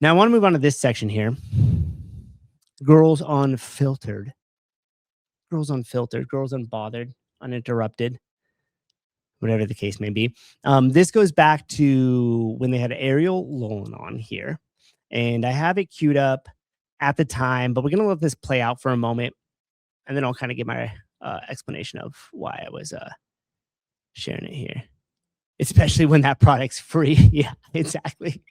Now I want to move on to this section here. Girls unfiltered. Girls unfiltered. Girls unbothered. Uninterrupted. Whatever the case may be. This goes back to when they had Ariel Lolan on here. And I have it queued up at the time, but we're going to let this play out for a moment. And then I'll kind of give my explanation of why I was sharing it here. Especially when that product's free. Yeah, exactly.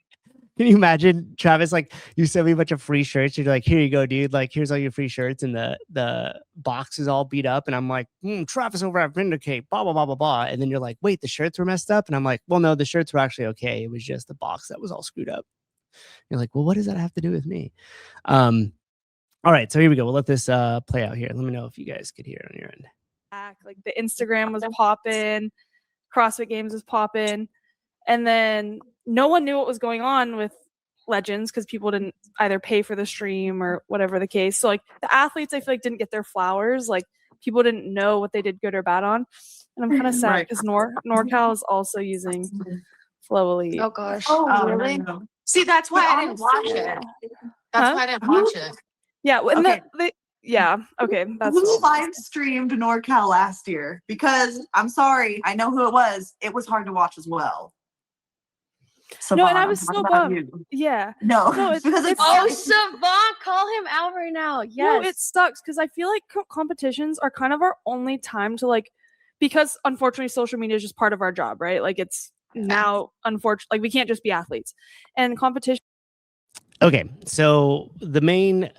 Can you imagine, Travis, like you sent me a bunch of free shirts. You're like, here you go, dude. Like, here's all your free shirts. And the box is all beat up. And I'm like, Travis over at Vindicate, blah, blah, blah, blah, blah. And then you're like, wait, the shirts were messed up? And I'm like, well, no, the shirts were actually okay. It was just the box that was all screwed up. You're like, well, what does that have to do with me? All right, so here we go. We'll let this play out here. Let me know if you guys could hear it on your end. Like the Instagram was popping, CrossFit Games was popping, and then no one knew what was going on with Legends because people didn't either pay for the stream or whatever the case. So like the athletes, I feel like didn't get their flowers. Like people didn't know what they did good or bad on, and I'm kind of sad because NorCal is also using Flow Elite. Oh gosh. Oh, really? No. See, that's why I didn't watch it. That's why I didn't watch it. Yeah, and Okay. okay. That's Who live streamed NorCal last year? Because I'm sorry, I know who it was. It was hard to watch as well. No, and I Savon, was I'm so talking about bummed. you. Yeah. No, No, because it's Oh, Savon, call him out right now. Yes. No, it sucks because I feel like competitions are kind of our only time to like, because unfortunately social media is just part of our job, right? Like it's now unfortunately, like we can't just be athletes and competition. Okay, so the main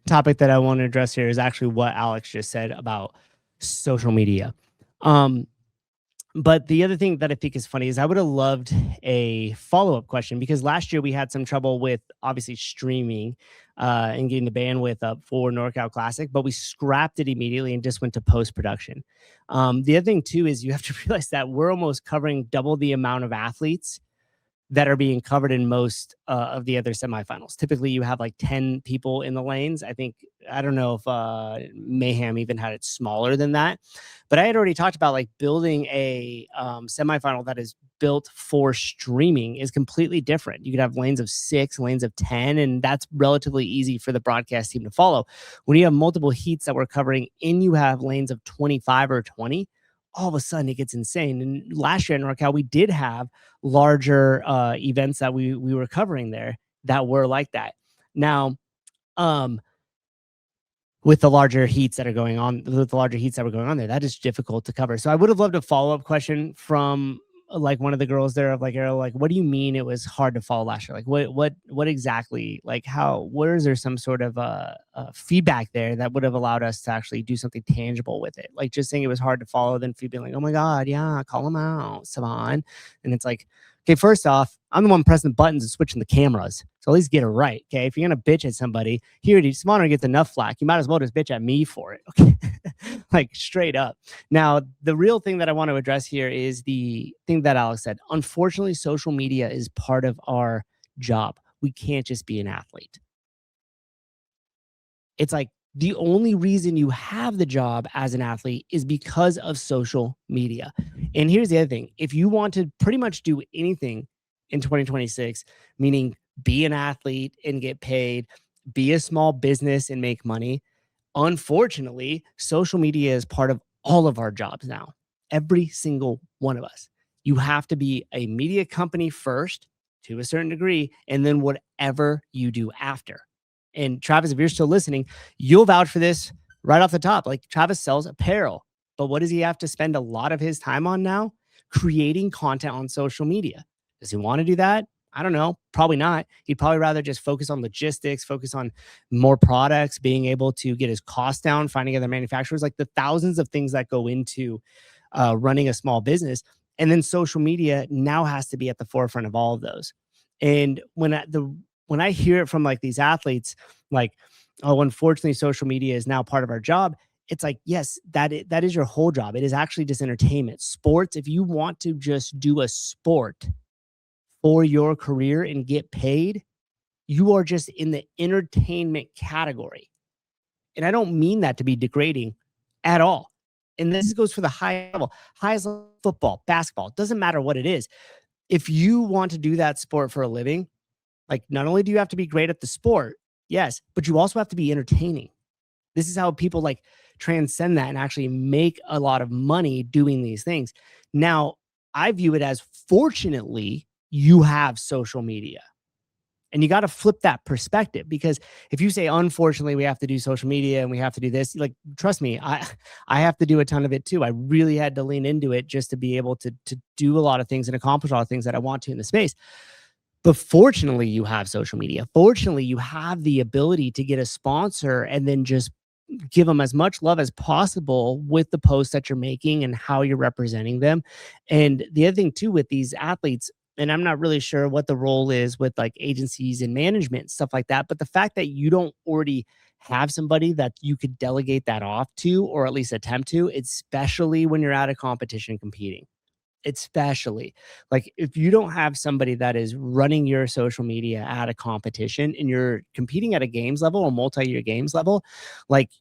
topic that I want to address here is actually what Alex just said about social media. But the other thing that I think is funny is I would have loved a follow-up question because last year we had some trouble with obviously streaming and getting the bandwidth up for NorCal Classic, but we scrapped it immediately and just went to post-production. The other thing too is you have to realize that we're almost covering double the amount of athletes that are being covered in most of the other semifinals. Typically, you have like 10 people in the lanes. I don't know if Mayhem even had it smaller than that. But I had already talked about like building a semifinal that is built for streaming is completely different. You could have lanes of 6, lanes of 10, and that's relatively easy for the broadcast team to follow. When you have multiple heats that we're covering and you have lanes of 25 or 20, all of a sudden it gets insane. And last year in NorCal, we did have larger events that we were covering there that were like that. Now, with the larger heats that are going on, there, that is difficult to cover. So I would have loved a follow-up question from like one of the girls there of like, Ariel, like, what do you mean it was hard to follow last year? Like what exactly, like where is there some sort of feedback there that would have allowed us to actually do something tangible with it? Like just saying it was hard to follow, then being like, oh my God, yeah, call them out, Savon. And it's like, okay, first off, I'm the one pressing the buttons and switching the cameras. So at least get it right. Okay. If you're going to bitch at somebody, here, Savon gets enough flack. You might as well just bitch at me for it. Okay. Like straight up. Now, the real thing that I want to address here is the thing that Alex said. Unfortunately, social media is part of our job. We can't just be an athlete. It's like the only reason you have the job as an athlete is because of social media. And here's the other thing. If you want to pretty much do anything in 2026, meaning be an athlete and get paid, be a small business and make money, unfortunately, social media is part of all of our jobs now. Every single one of us. You have to be a media company first to a certain degree, and then whatever you do after. And Travis, if you're still listening, you'll vouch for this right off the top. Like Travis sells apparel, but what does he have to spend a lot of his time on now? Creating content on social media. Does he want to do that? I don't know. Probably not. He'd probably rather just focus on logistics, focus on more products, being able to get his costs down, finding other manufacturers, like the thousands of things that go into running a small business. And then social media now has to be at the forefront of all of those. And when I hear it from like these athletes, like, oh, unfortunately, social media is now part of our job. It's like, yes, that is your whole job. It is actually just entertainment. Sports, if you want to just do a sport for your career and get paid, you are just in the entertainment category. And I don't mean that to be degrading at all. And this goes for the highest level, football, basketball, doesn't matter what it is. If you want to do that sport for a living, Like, not only do you have to be great at the sport, yes, but you also have to be entertaining. This is how people like transcend that and actually make a lot of money doing these things. Now, I view it as, fortunately, you have social media. And you got to flip that perspective, because if you say, unfortunately, we have to do social media and we have to do this, like, trust me, I have to do a ton of it too. I really had to lean into it just to be able to do a lot of things and accomplish a lot of things that I want to in the space. But fortunately, you have social media. Fortunately, you have the ability to get a sponsor and then just give them as much love as possible with the posts that you're making and how you're representing them. And the other thing too with these athletes, and I'm not really sure what the role is with like agencies and management and stuff like that, but the fact that you don't already have somebody that you could delegate that off to, or at least attempt to, especially when you're at a competition competing. Especially like if you don't have somebody that is running your social media at a competition and you're competing at a games level or multi-year games level, like,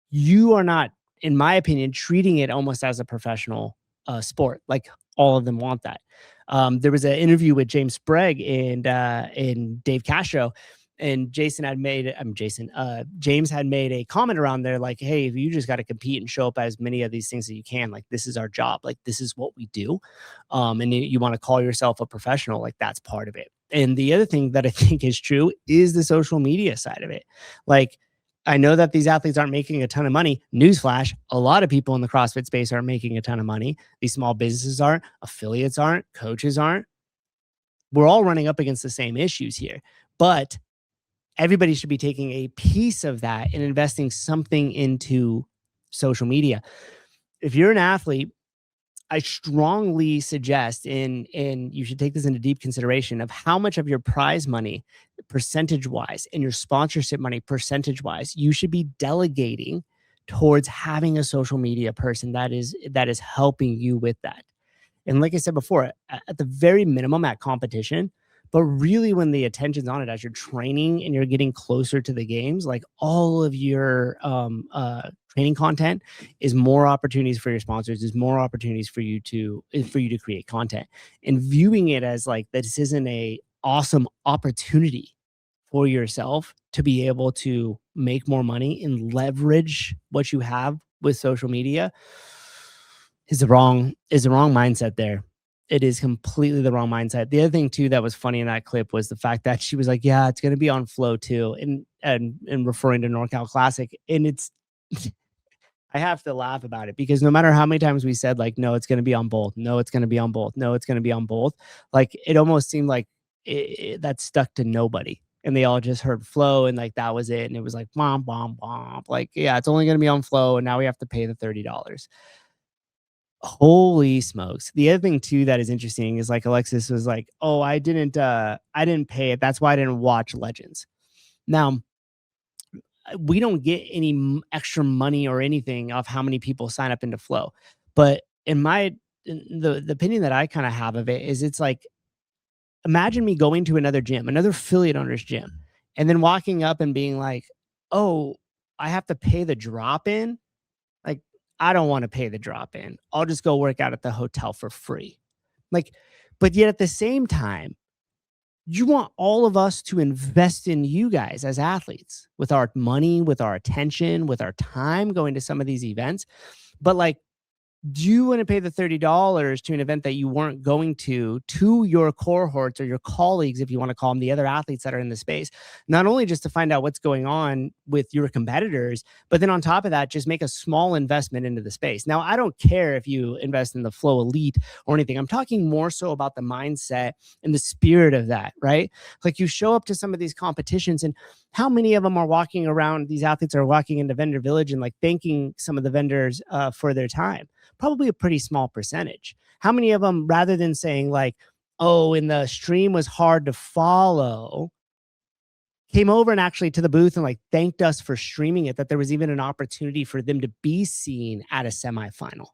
you are not, in my opinion, treating it almost as a professional sport. Like, all of them want that. There was an interview with James Sprague and Dave Castro, and James had made a comment around there, like, hey, if you just got to compete and show up as many of these things that you can, like, this is our job, like, this is what we do. And you want to call yourself a professional, like, that's part of it. And the other thing that I think is true is the social media side of it. Like, I know that these athletes aren't making a ton of money. Newsflash, a lot of people in the CrossFit space aren't making a ton of money. These small businesses aren't, affiliates aren't, coaches aren't. We're all running up against the same issues here. But everybody should be taking a piece of that and investing something into social media. If you're an athlete, I strongly suggest, and you should take this into deep consideration, of how much of your prize money, percentage wise, and your sponsorship money, percentage wise, you should be delegating towards having a social media person that is helping you with that. And like I said before, at the very minimum at competition, but really when the attention's on it, as you're training and you're getting closer to the games, like, all of your training content is more opportunities for your sponsors, is more opportunities for you to create content, and viewing it as like, this isn't a awesome opportunity for yourself to be able to make more money and leverage what you have with social media is the wrong mindset there. It is completely the wrong mindset. The other thing too that was funny in that clip was the fact that she was like, yeah, it's going to be on Flow too, and referring to NorCal Classic. And it's I have to laugh about it, because no matter how many times we said, like, no, it's going to be on both, no, it's going to be on both, no, it's going to be on both, like, it almost seemed like that stuck to nobody, and they all just heard Flow, and like, that was it. And it was like, bomb, bomb, bomb. Like, yeah, it's only going to be on Flow, and now we have to pay the $30. Holy smokes. The other thing too that is interesting is, like, Alexis was like, oh, I didn't pay it. That's why I didn't watch Legends. Now, we don't get any extra money or anything off how many people sign up into Flow. But the opinion that I kind of have of it is, it's like, imagine me going to another gym, another affiliate owner's gym, and then walking up and being like, oh, I have to pay the drop in. Like, I don't want to pay the drop in. I'll just go work out at the hotel for free. Like, but yet at the same time, you want all of us to invest in you guys as athletes with our money, with our attention, with our time going to some of these events. But like, do you want to pay the $30 to an event that you weren't going to your cohorts or your colleagues, if you want to call them, the other athletes that are in the space, not only just to find out what's going on with your competitors, but then on top of that, just make a small investment into the space? Now, I don't care if you invest in the Flow Elite or anything. I'm talking more so about the mindset and the spirit of that, right? Like, you show up to some of these competitions, and how many of them are walking around, these athletes are walking into Vendor Village and like thanking some of the vendors for their time? Probably a pretty small percentage. How many of them, rather than saying like, oh, and the stream was hard to follow, came over and actually to the booth and like thanked us for streaming it, that there was even an opportunity for them to be seen at a semifinal?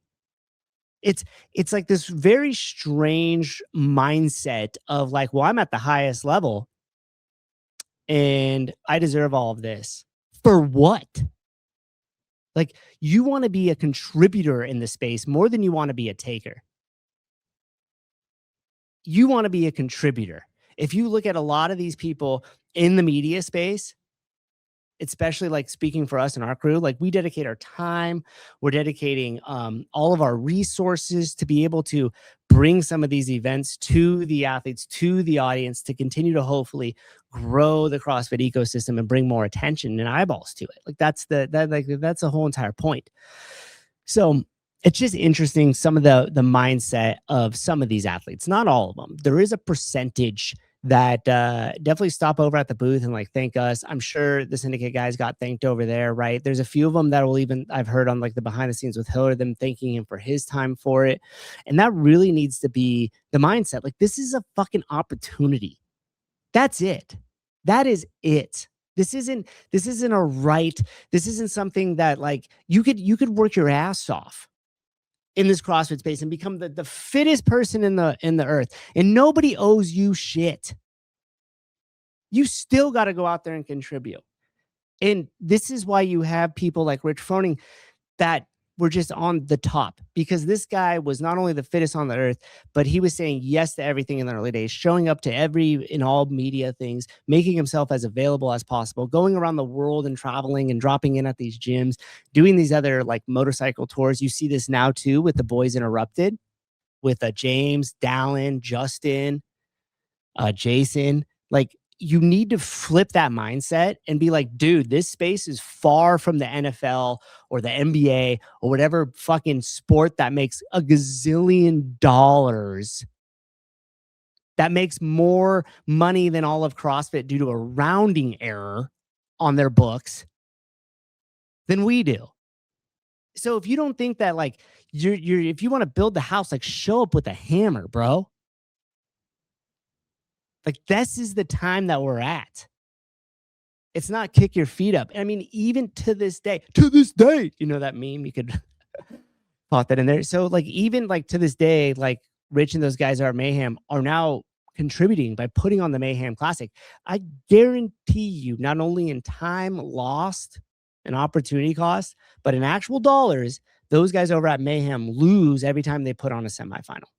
It's like this very strange mindset of like, well, I'm at the highest level and I deserve all of this. For what? Like, you want to be a contributor in the space more than you want to be a taker. You want to be a contributor. If you look at a lot of these people in the media space, especially like speaking for us and our crew, like we dedicate our time, we're dedicating all of our resources to be able to bring some of these events to the athletes, to the audience, to continue to hopefully grow the CrossFit ecosystem and bring more attention and eyeballs to it. Like that's the whole entire point. So it's just interesting, some of the mindset of some of these athletes, not all of them. There is a percentage that definitely stop over at the booth and like thank us. I'm sure the syndicate guys got thanked over there, right? There's a few of them that will even, I've heard on like the behind the scenes with Hiller, them thanking him for his time for it. And that really needs to be the mindset. Like, this is a fucking opportunity. That's it. That is it. This isn't a right. This isn't something that like you could work your ass off in this CrossFit space and become the fittest person in the earth, and nobody owes you shit. You still got to go out there and contribute. And this is why you have people like Rich Froning that were just on the top, because this guy was not only the fittest on the earth, but he was saying yes to everything in the early days, showing up to in all media things, making himself as available as possible, going around the world and traveling and dropping in at these gyms, doing these other like motorcycle tours. You see this now too with the Boys Interrupted, with James, Dallin, Justin, Jason. Like, you need to flip that mindset and be like, dude, this space is far from the NFL or the NBA or whatever fucking sport that makes a gazillion dollars, that makes more money than all of CrossFit due to a rounding error on their books than we do. So if you don't think that like if you want to build the house, like show up with a hammer, bro. Like, this is the time that we're at. It's not kick your feet up. I mean, even to this day, you know that meme? You could pop that in there. So like, even like to this day, like Rich and those guys at Mayhem are now contributing by putting on the Mayhem Classic. I guarantee you, not only in time lost and opportunity cost, but in actual dollars, those guys over at Mayhem lose every time they put on a semifinal.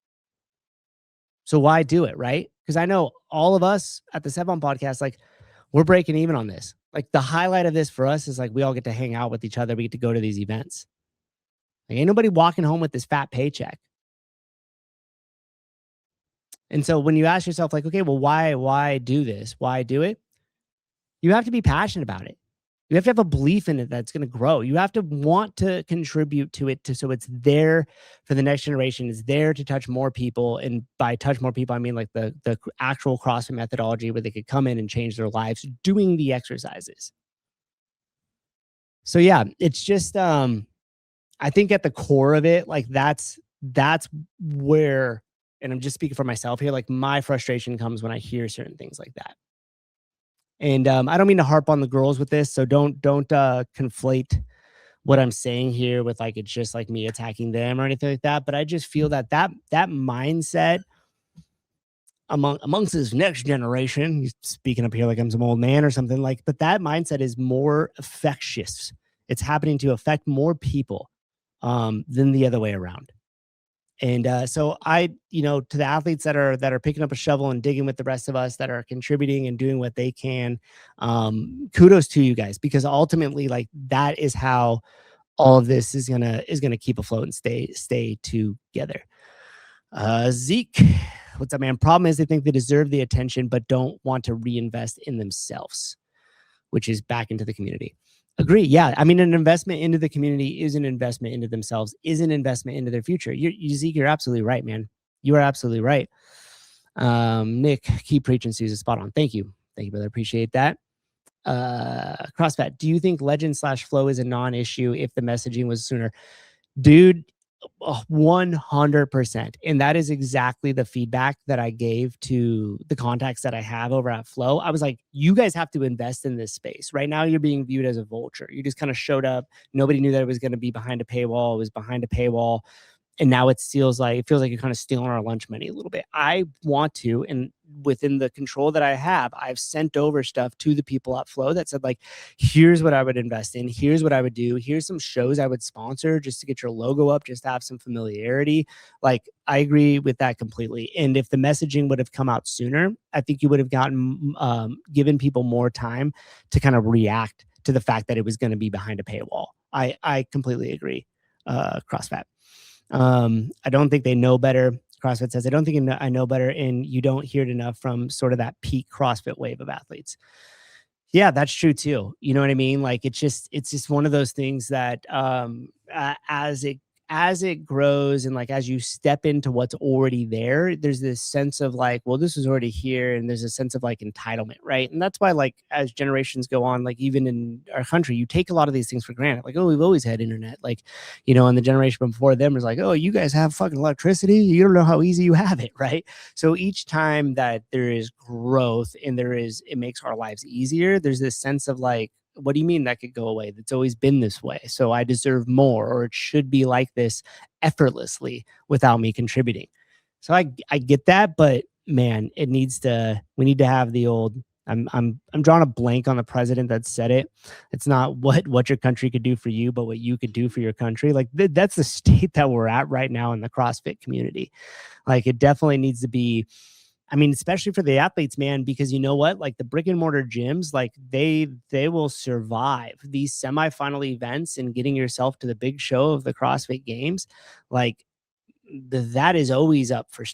So why do it, right? Because I know all of us at the Sevon podcast, like, we're breaking even on this. Like, the highlight of this for us is like we all get to hang out with each other. We get to go to these events. Like, ain't nobody walking home with this fat paycheck. And so when you ask yourself, like, okay, well, why do this? Why do it? You have to be passionate about it. You have to have a belief in it that's going to grow. You have to want to contribute to it so it's there for the next generation. It's there to touch more people. And by touch more people, I mean like the actual CrossFit methodology where they could come in and change their lives doing the exercises. So yeah, it's just, I think at the core of it, like that's where, and I'm just speaking for myself here, like my frustration comes when I hear certain things like that. And I don't mean to harp on the girls with this, so don't conflate what I'm saying here with like it's just like me attacking them or anything like that. But I just feel that mindset amongst this next generation, he's speaking up here like I'm some old man or something, like, but that mindset is more infectious. It's happening to affect more people than the other way around. And so to the athletes that are picking up a shovel and digging with the rest of us, that are contributing and doing what they can, kudos to you guys, because ultimately, like, that is how all of this is gonna keep afloat and stay together. Zeke, what's up, man? Problem is they think they deserve the attention, but don't want to reinvest in themselves, which is back into the community. Agree. Yeah. I mean, an investment into the community is an investment into themselves, is an investment into their future. Zeke, you're absolutely right, man. You are absolutely right. Nick, keep preaching, Susan. Spot on. Thank you. Thank you, brother. Appreciate that. CrossFit, do you think legend/flow is a non-issue if the messaging was sooner? Dude, 100%. And that is exactly the feedback that I gave to the contacts that I have over at Flow. I was like, you guys have to invest in this space. Right now, you're being viewed as a vulture. You just kind of showed up. Nobody knew that it was going to be behind a paywall. It was behind a paywall. And now it feels like you're kind of stealing our lunch money a little bit. I want to, and within the control that I have, I've sent over stuff to the people at Flow that said, like, here's what I would invest in, here's what I would do, here's some shows I would sponsor just to get your logo up, just to have some familiarity. Like, I agree with that completely. And if the messaging would have come out sooner, I think you would have gotten given people more time to kind of react to the fact that it was going to be behind a paywall. I completely agree. CrossFit. I don't think they know better. CrossFit says, I don't think I know better. And you don't hear it enough from sort of that peak CrossFit wave of athletes. Yeah, that's true too. You know what I mean? Like, it's just one of those things that as it grows, and like as you step into what's already there, there's this sense of like, well, this is already here, and there's a sense of like entitlement, right? And that's why, like, as generations go on, like even in our country, you take a lot of these things for granted. Like, oh, we've always had internet. Like, you know, and the generation before them was like, oh, you guys have fucking electricity. You don't know how easy you have it, right? So each time that there is growth and it makes our lives easier, there's this sense of like, what do you mean that could go away? That's always been this way. So I deserve more, or it should be like this effortlessly without me contributing. So I get that, but man, we need to have the old, I'm drawing a blank on the president that said it. It's not what your country could do for you, but what you could do for your country. Like that's the state that we're at right now in the CrossFit community. Like, it definitely needs to be, I mean, especially for the athletes, man, because you know what? Like, the brick and mortar gyms, like they will survive these semifinal events and getting yourself to the big show of the CrossFit Games. Like, that is always up for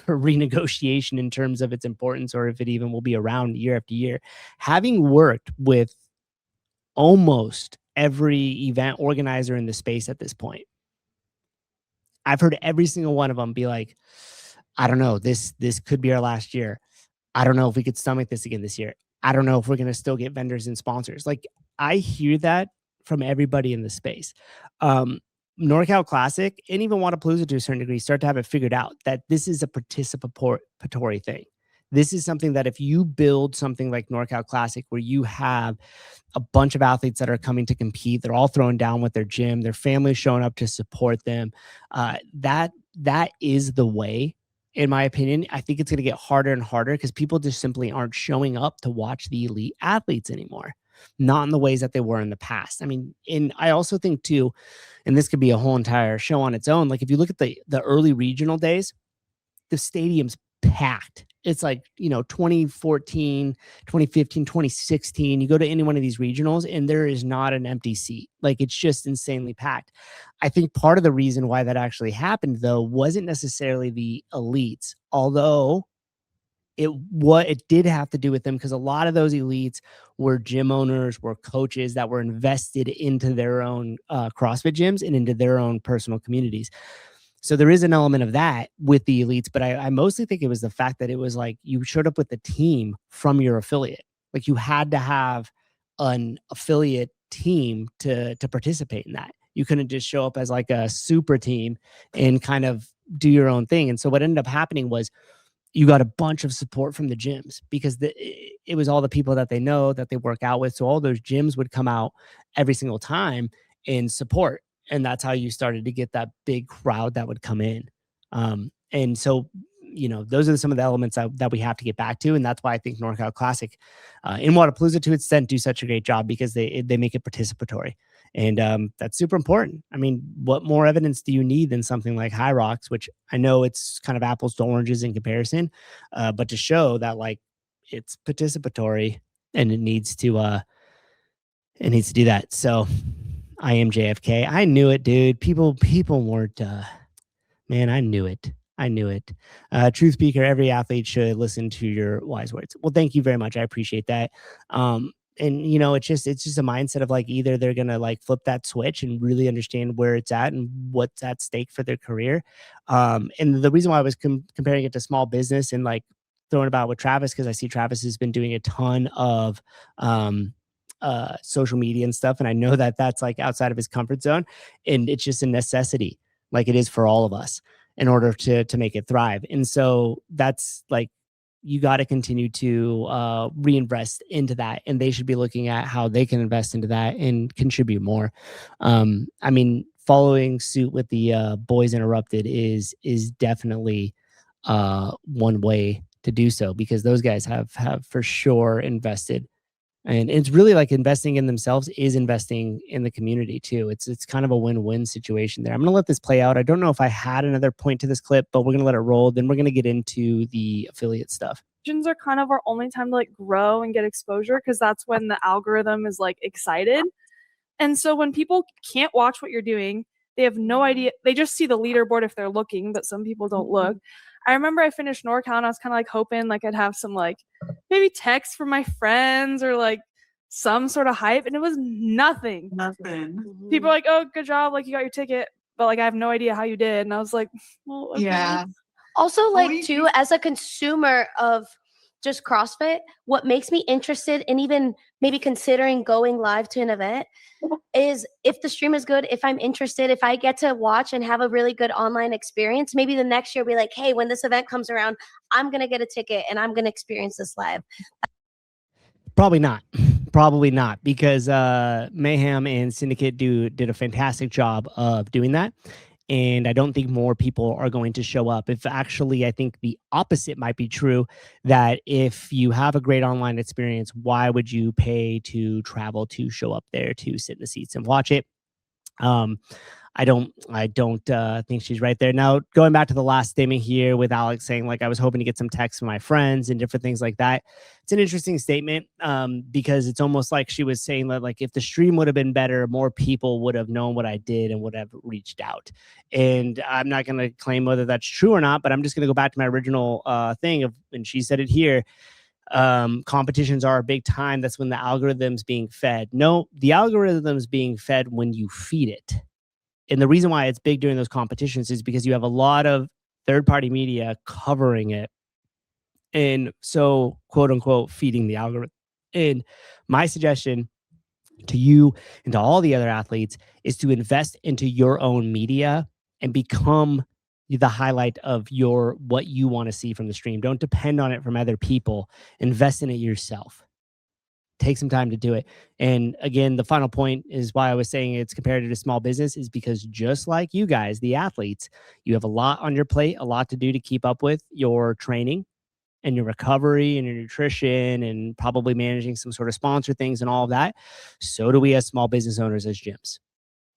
for renegotiation in terms of its importance, or if it even will be around year after year. Having worked with almost every event organizer in the space at this point, I've heard every single one of them be like, I don't know, this could be our last year. I don't know if we could stomach this again this year. I don't know if we're going to still get vendors and sponsors. Like, I hear that from everybody in the space. NorCal Classic and even Wodapalooza to a certain degree start to have it figured out that this is a participatory thing. This is something that if you build something like NorCal Classic, where you have a bunch of athletes that are coming to compete, they're all throwing down with their gym, their families showing up to support them, that is the way. In my opinion, I think it's going to get harder and harder because people just simply aren't showing up to watch the elite athletes anymore, not in the ways that they were in the past. I mean, and I also think too, and this could be a whole entire show on its own. Like, if you look at the early regional days, the stadium's packed. It's like, 2014, 2015, 2016, you go to any one of these regionals and there is not an empty seat. Like, it's just insanely packed. I think part of the reason why that actually happened, though, wasn't necessarily the elites, although it did have to do with them, because a lot of those elites were gym owners, were coaches that were invested into their own CrossFit gyms and into their own personal communities. So there is an element of that with the elites, but I mostly think it was the fact that it was like you showed up with the team from your affiliate. Like, you had to have an affiliate team to participate in that. You couldn't just show up as like a super team and kind of do your own thing. And so what ended up happening was you got a bunch of support from the gyms, because it was all the people that they know, that they work out with. So all those gyms would come out every single time and support. And that's how you started to get that big crowd that would come in. And so, those are some of the elements that we have to get back to. And that's why I think NorCal Classic in Wodapalooza to its extent do such a great job, because they make it participatory. And that's super important. I mean, what more evidence do you need than something like High Rocks, which I know it's kind of apples to oranges in comparison, but to show that, like, it's participatory and it needs to do that. So I am JFK. I knew it, dude. People weren't, man, I knew it. Truth speaker, every athlete should listen to your wise words. Well, thank you very much. I appreciate that. And it's just a mindset of like, either they're going to like flip that switch and really understand where it's at and what's at stake for their career. And the reason why I was comparing it to small business and like throwing about with Travis, because I see Travis has been doing a ton of, social media and stuff. And I know that that's like outside of his comfort zone, and it's just a necessity, like it is for all of us, in order to make it thrive. And so that's like, you got to continue to reinvest into that, and they should be looking at how they can invest into that and contribute more. I mean, following suit with the Boys Interrupted is definitely one way to do so, because those guys have for sure invested. And it's really like investing in themselves is investing in the community too. It's kind of a win-win situation there. I'm going to let this play out. I don't know if I had another point to this clip, but we're going to let it roll. Then we're going to get into the affiliate stuff. Legends are kind of our only time to like grow and get exposure, because that's when the algorithm is like excited. And so when people can't watch what you're doing, they have no idea. They just see the leaderboard if they're looking, but some people don't look. I remember I finished NorCal and I was kind of like hoping like I'd have some like maybe text from my friends or like some sort of hype, and it was nothing. Nothing. People are like, "Oh, good job, like you got your ticket," but like I have no idea how you did. And I was like, well, okay. Yeah. Also, like we- too, as a consumer of just CrossFit, what makes me interested in even maybe considering going live to an event is if the stream is good, if I'm interested, if I get to watch and have a really good online experience, maybe the next year be like, hey, when this event comes around, I'm going to get a ticket and I'm going to experience this live. Probably not. Probably not, because Mayhem and Syndicate did a fantastic job of doing that. And I don't think more people are going to show up. If actually, I think the opposite might be true, that if you have a great online experience, why would you pay to travel to show up there to sit in the seats and watch it? I don't think she's right there. Now, going back to the last statement here with Alex saying, like, I was hoping to get some texts from my friends and different things like that. It's an interesting statement, because it's almost like she was saying that, like, if the stream would have been better, more people would have known what I did and would have reached out. And I'm not going to claim whether that's true or not, but I'm just going to go back to my original thing of, and she said it here, competitions are a big time. That's when the algorithm's being fed. No, the algorithm's being fed when you feed it. And the reason why it's big during those competitions is because you have a lot of third-party media covering it. And so, quote unquote, feeding the algorithm. And my suggestion to you and to all the other athletes is to invest into your own media and become the highlight of what you want to see from the stream. Don't depend on it from other people. Invest in it yourself. Take some time to do it. And again, the final point is why I was saying it's comparative to small business, is because just like you guys, the athletes, you have a lot on your plate, a lot to do to keep up with your training and your recovery and your nutrition and probably managing some sort of sponsor things and all of that. So do we as small business owners, as gyms.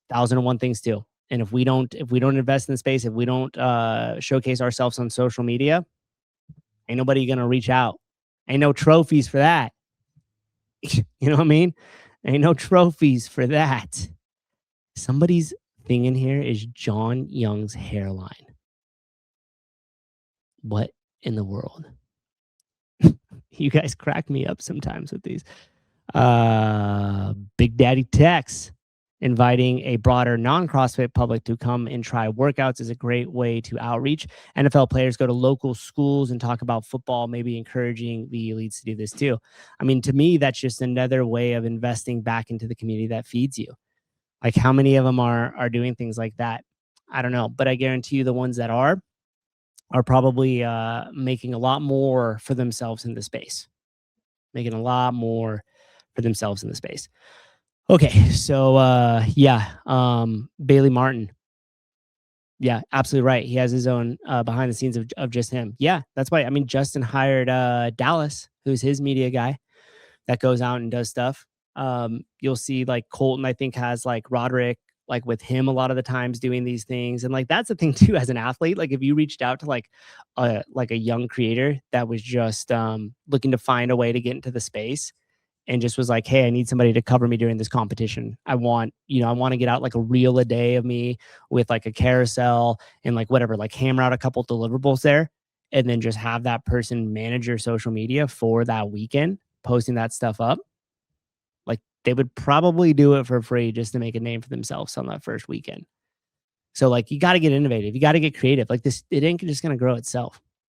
1,001 things too. And if we don't invest in the space, if we don't showcase ourselves on social media, ain't nobody gonna reach out. Ain't no trophies for that. You know what I mean? Ain't no trophies for that. Somebody's thing in here is John Young's hairline. What in the world? You guys crack me up sometimes with these. Big Daddy Tex inviting a broader non-CrossFit public to come and try workouts is a great way to outreach. NFL players go to local schools and talk about football, maybe encouraging the elites to do this too. I mean, to me, that's just another way of investing back into the community that feeds you. Like, how many of them are doing things like that? I don't know, but I guarantee you the ones that are probably making a lot more for themselves in the space. Making a lot more for themselves in the space. Okay, so Bailey Martin. Yeah, absolutely right. He has his own behind the scenes of just him. Yeah, that's why. I mean, Justin hired Dallas, who's his media guy, that goes out and does stuff. You'll see like Colton, I think, has like Roderick, like with him a lot of the times doing these things. And like that's the thing too, as an athlete, like if you reached out to like a young creator that was just looking to find a way to get into the space and just was like, hey, I need somebody to cover me during this competition. I want to get out like a reel a day of me with like a carousel and like whatever, like hammer out a couple deliverables there and then just have that person manage your social media for that weekend, posting that stuff up. Like they would probably do it for free just to make a name for themselves on that first weekend. So like, you got to get innovative. You got to get creative. Like this, it ain't just going to grow itself.